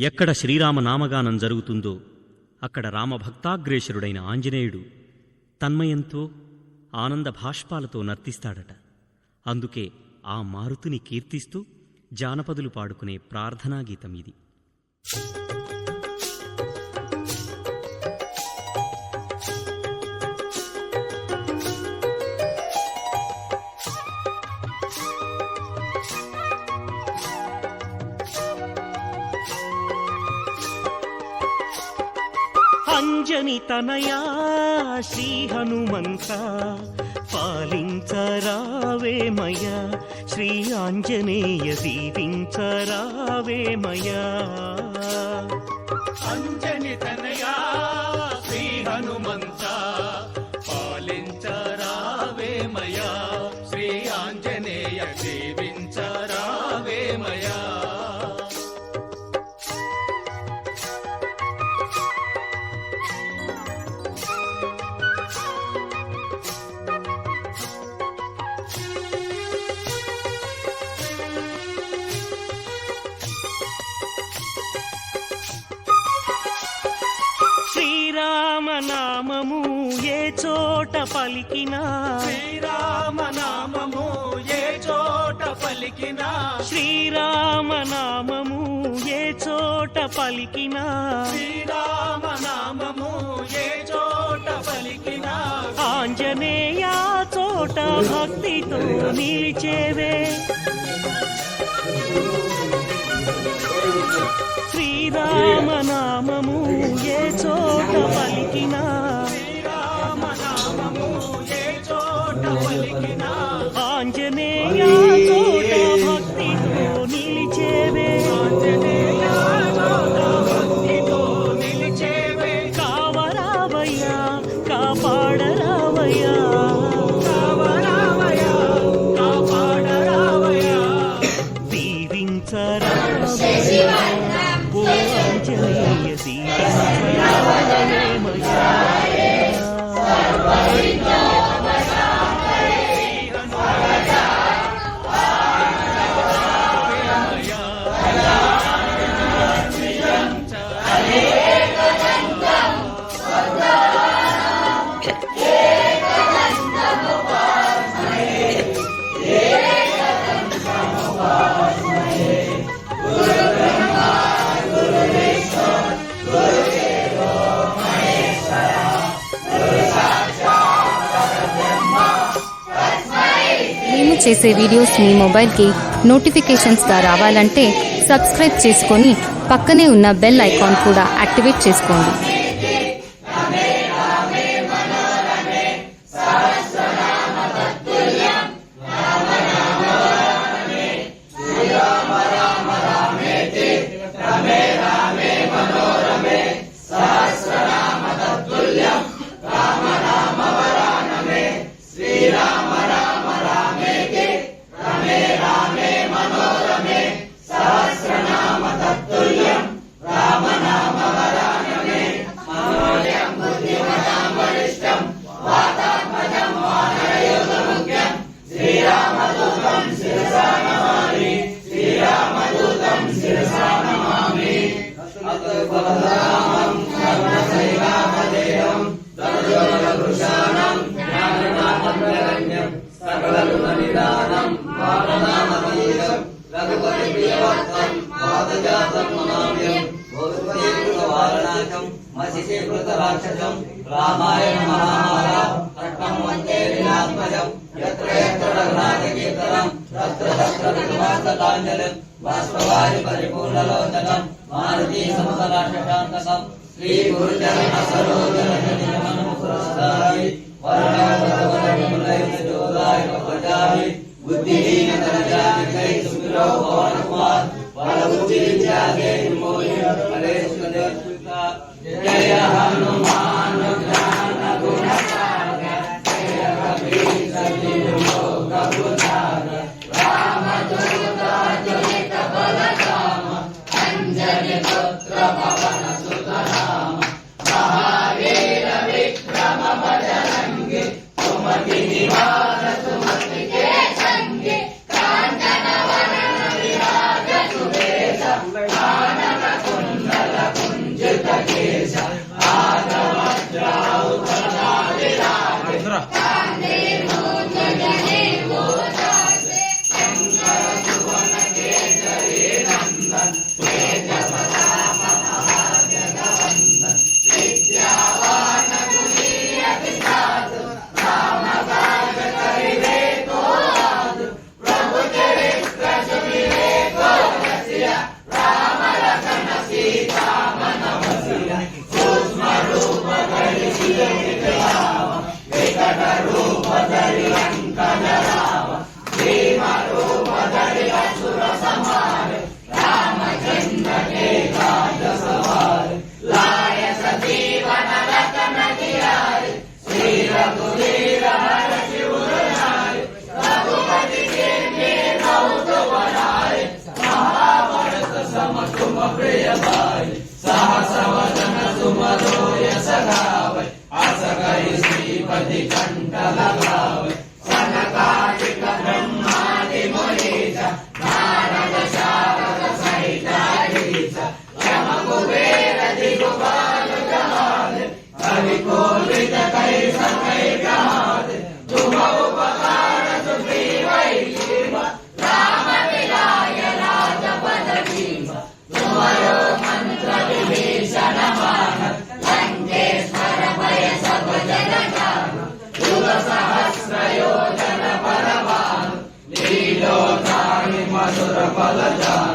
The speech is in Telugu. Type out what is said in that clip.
ఎక్కడ శ్రీరామనామగానం జరుగుతుందో అక్కడ రామభక్తాగ్రేసరుడైన ఆంజనేయుడు తన్మయంతో ఆనంద భాష్పాలతో నర్తిస్తాడట. అందుకే ఆ మారుతిని కీర్తిస్తూ జానపదులు పాడుకునే ప్రార్థనాగీతం ఇది. అంజని తనయా శ్రీ హనుమంత పాలించరావేమయ్యా, శ్రీ ఆంజనేయ దీవించరావేమయ్యా. అంజని తనయా శ్రీ హనుమంత పాలించరావేమయ్యా, శ్రీ ఆంజనేయ దీవించరావేమయ్యా. శ్రీరామనామము ఏ చోట పలికినా, శ్రీరామనామము ఏ చోట పలికినా, శ్రీరామనామము ఏ చోట పలికినా, శ్రీరామనామము ఏ చోట పలికినా, ఆంజనేయ చోట భక్తితో నిలిచేవే. శ్రీరామనామము ఏ చోట పలికినా, శ్రీరామనామము ఏ చోట పలికినా, ఆంజనేయ చోట భక్తితో నిలిచేవే. ఆంజనేయ చోట భక్తితో నిలిచేవే. కావరావయ్యా కాపాడరావయ్యా, కావరావయ్యా కాపాడరావయ్యా. దీవించరావయ్యా ఓ ఆంజనేయ దీవించరావయ్యా. మేము చేసే వీడియోస్ మీ మొబైల్కి నోటిఫికేషన్స్గా రావాలంటే సబ్స్క్రైబ్ చేసుకొని పక్కనే ఉన్న బెల్ ఐకాన్ కూడా యాక్టివేట్ చేసుకోండి. రామాయణ మహామాల రత్నం వందే లీలాత్మజం యత్ర యత్ర రఘునాథకీర్తనం తత్ర తత్ర విద్వాంసతాంజలిం బాష్పవారి పరిపూర్ణలోచనం మారుతి సమతరాక్షశాంతకం శ్రీ గురుచరణ సరోజన పురస్కారి వరుణోదయ ప్రజాహి బుద్ధిహీన తరజానికై సుమిరో పవన్ కుమార్ వరబుద్ధి విద్యాదే విమోహి హరే సుదేశుత జయ హనుమాన్ జ్ఞాన గుణ సాగర జయ కపీశ లోక ఉద్ధార రామదూత జ్వలిత బలధామ అంజని పుత్ర పవన సుత రామ మహావీర విక్రమ బజరంగి సుమతి నివార సుమతి కే సంగి కాంచన వరణ విరాజ సువేశ మానవ మధుర ఫలజాన